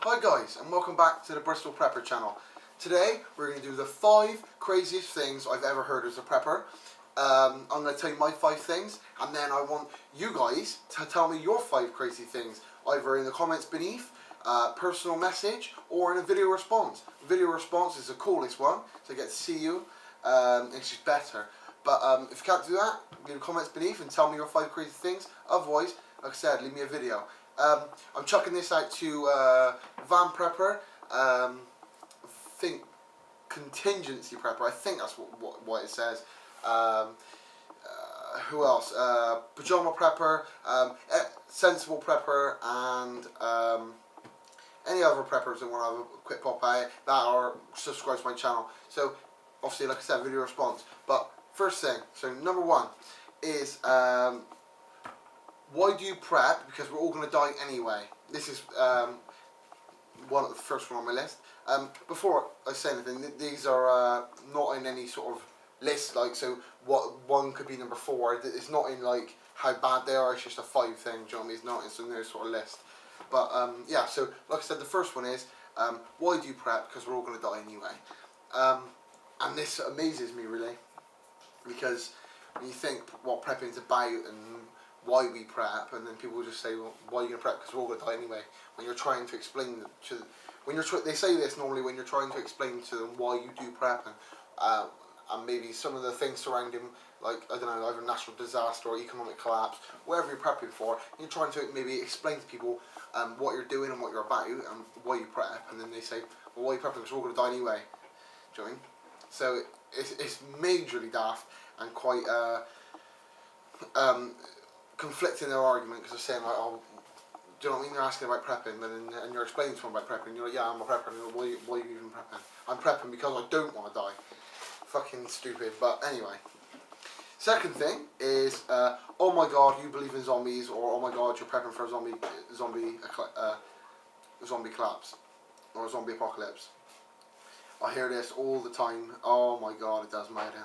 Hi guys, and welcome back to the Bristol Prepper channel. Today we're going to do the 5 craziest things I've ever heard as a prepper. I'm going to tell you my 5 things, and then I want you guys to tell me your 5 crazy things, either in the comments beneath, personal message, or in a video response. Video response is the coolest one, so I get to see you, it's just better. But if you can't do that, leave comments beneath and tell me your 5 crazy things. Otherwise, like I said, leave me a video. I'm chucking this out to Van Prepper, think Contingency Prepper, I think that's what it says. Who else? Pajama Prepper, Sensible Prepper, and any other preppers that want to have a quick pop at it that are subscribed to my channel. So, obviously, like I said, video response. But first thing, so number 1 is why do you prep? Because we're all going to die anyway. This is the first one on my list. Before I say anything, these are not in any sort of list. Like, so what one could be number 4. It's not in like how bad they are. It's just a 5 thing. Do you know what I mean? It's not in no sort of list. But yeah. So like I said, the first one is why do you prep? Because we're all going to die anyway. And this amazes me really, because when you think what prepping's about and why we prep, and then people will just say, well, why are you going to prep? Because we're all going to die anyway. When you're trying to explain to, they say this normally when you're trying to explain to them why you do prep, and maybe some of the things surrounding, like, I don't know, either natural disaster or economic collapse, whatever you're prepping for, you're trying to maybe explain to people what you're doing and what you're about and why you prep, and then they say, well, why are you prepping? Because we're all going to die anyway. Do you know what I mean? So it's majorly daft and quite conflicting their argument, because they're saying like, oh, do you know what I mean? They're asking about prepping, and you're explaining to them about prepping. You're like, yeah, I'm a prepper. And you're like, why are you even prepping? I'm prepping because I don't want to die. Fucking stupid. But anyway, second thing is, oh my god, you believe in zombies, or oh my god, you're prepping for a zombie collapse or a zombie apocalypse. I hear this all the time. Oh my god, it does my head in.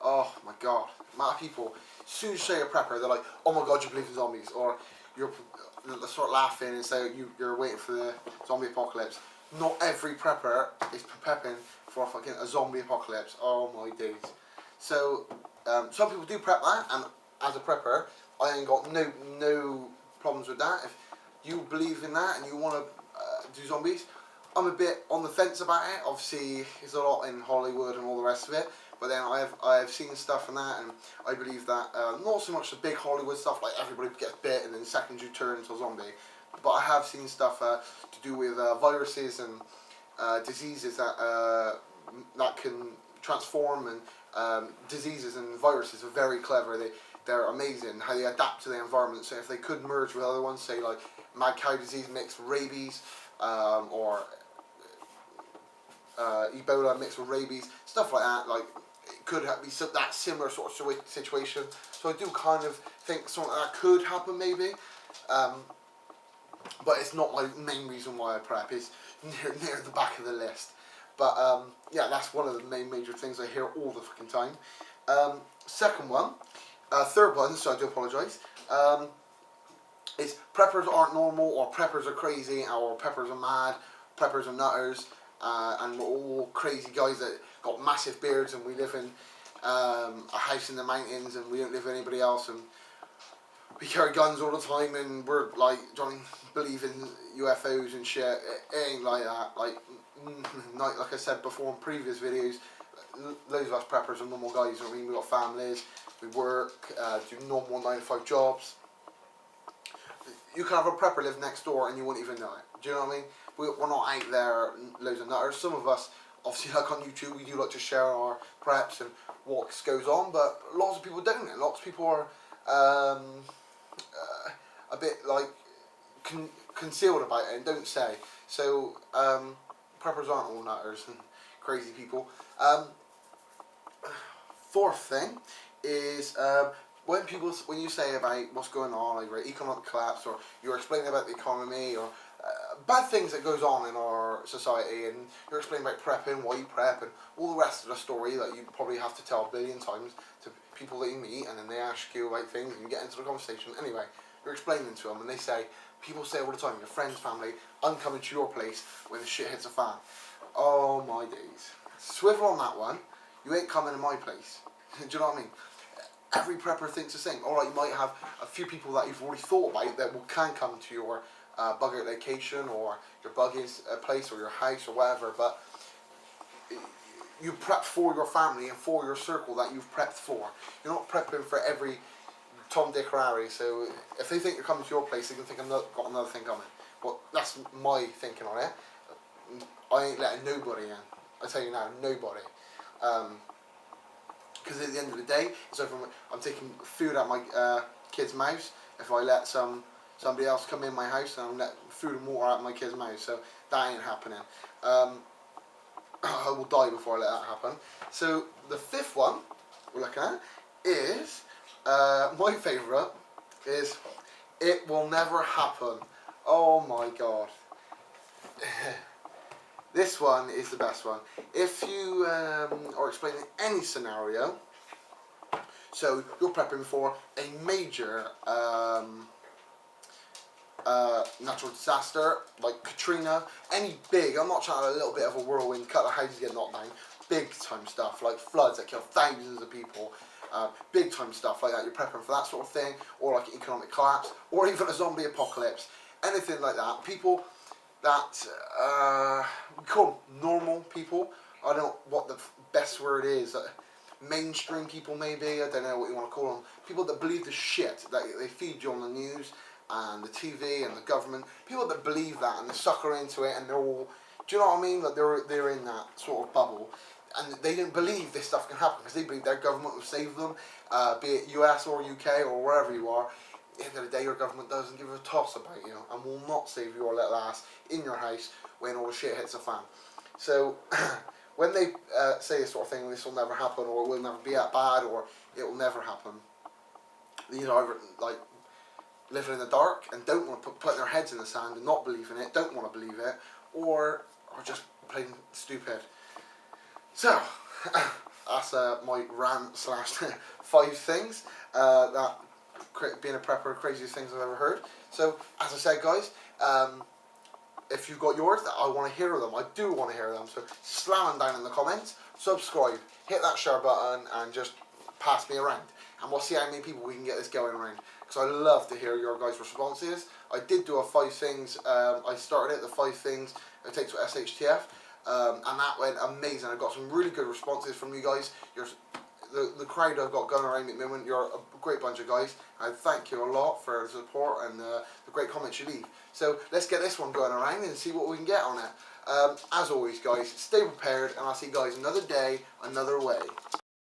Oh my god, the amount of people, as soon as you say a prepper, they're like, oh my god, you believe in zombies, or they start laughing and say you're waiting for the zombie apocalypse. Not every prepper is prepping for a zombie apocalypse. Oh my days. So some people do prep that, and as a prepper, I ain't got no problems with that. If you believe in that and you want to do zombies, I'm a bit on the fence about it. Obviously, there's a lot in Hollywood and all the rest of it. But then I've seen stuff and that, and I believe that not so much the big Hollywood stuff like everybody gets bit and then seconds you turn into a zombie. But I have seen stuff to do with viruses and diseases that can transform, and diseases and viruses are very clever. They're amazing how they adapt to the environment. So if they could merge with other ones, say like mad cow disease mixed with rabies, or Ebola mixed with rabies, stuff like that, like it could be that similar sort of situation. So I do kind of think something like that could happen maybe, but it's not my main reason why I prep. It's near the back of the list. But yeah, that's one of the main major things I hear all the fucking time. Second one, third one, so I do apologise, is preppers aren't normal, or preppers are crazy, or preppers are mad, preppers are nutters. And we're all crazy guys that got massive beards, and we live in a house in the mountains, and we don't live with anybody else, and we carry guns all the time, and we're like, believe in UFOs and shit. It ain't like that. Like I said before in previous videos, loads of us preppers are normal guys. I mean, we got families, we work, do normal 9-to-5 jobs. You can have a prepper live next door and you wouldn't even know it. Do you know what I mean? We're not out there loads of nutters. Some of us, obviously, like on YouTube, we do like to share our preps and what goes on, but lots of people don't. And lots of people are a bit like concealed about it and don't say. So preppers aren't all nutters and crazy people. Fourth thing is when you say about what's going on, like economic collapse, or you're explaining about the economy, or bad things that goes on in our society, and you're explaining about prepping, why you prep, and all the rest of the story that you probably have to tell a billion times to people that you meet, and then they ask you about things and you get into the conversation. Anyway, you're explaining to them and they say, People say all the time, your friends, family, I'm coming to your place when the shit hits the fan. Oh my days. Swivel on that one, you ain't coming to my place. Do you know what I mean? Every prepper thinks the same. Alright, you might have a few people that you've already thought about that can come to your bug out location or your buggy's place or your house or whatever, but you prep for your family and for your circle that you've prepped for. You're not prepping for every Tom, Dick or Harry, so if they think you're coming to your place, they can think I've got another thing coming. Well, that's my thinking on it. I ain't letting nobody in. I tell you now, nobody. Because at the end of the day, it's over. I'm taking food out my kid's mouth. If I let somebody else come in my house, and I'm letting food and water out my kid's mouth, so that ain't happening. I will die before I let that happen. So the fifth one we're looking at is my favourite is it will never happen. Oh my god. This one is the best one. If you are explaining any scenario, so you're prepping for a major natural disaster like Katrina, any big, I'm not talking a little bit of a whirlwind, cut the houses get knocked down, big time stuff like floods that kill thousands of people, big time stuff like that, you're prepping for that sort of thing, or like an economic collapse, or even a zombie apocalypse, anything like that. People that we call them normal people. I don't know what the best word is. Mainstream people, maybe. I don't know what you want to call them. People that believe the shit that they feed you on the news and the TV and the government. People that believe that and they sucker into it and they're all. Do you know what I mean? Like they're in that sort of bubble, and they don't believe this stuff can happen because they believe their government will save them, be it US or UK or wherever you are. At the end of the day, your government doesn't give a toss about you and will not save your little ass in your house when all the shit hits the fan. So, when they say this sort of thing, this will never happen, or it will never be that bad, or it will never happen, these are either like living in the dark and don't want to put their heads in the sand and not believe in it, don't want to believe it, or are just plain stupid. So, that's my rant / 5 things that being a prepper, craziest things I've ever heard. So, as I said, guys, if you've got yours, I want to hear them. I do want to hear them. So, slam them down in the comments, subscribe, hit that share button, and just pass me around. And we'll see how many people we can get this going around. Because I love to hear your guys' responses. I did do a 5 things. I started it, the 5 things it takes with SHTF. And that went amazing. I got some really good responses from you guys. The crowd I've got going around at the moment, you're a great bunch of guys. I thank you a lot for the support and the great comments you leave. So let's get this one going around and see what we can get on it. As always, guys, stay prepared, and I'll see you guys another day, another way.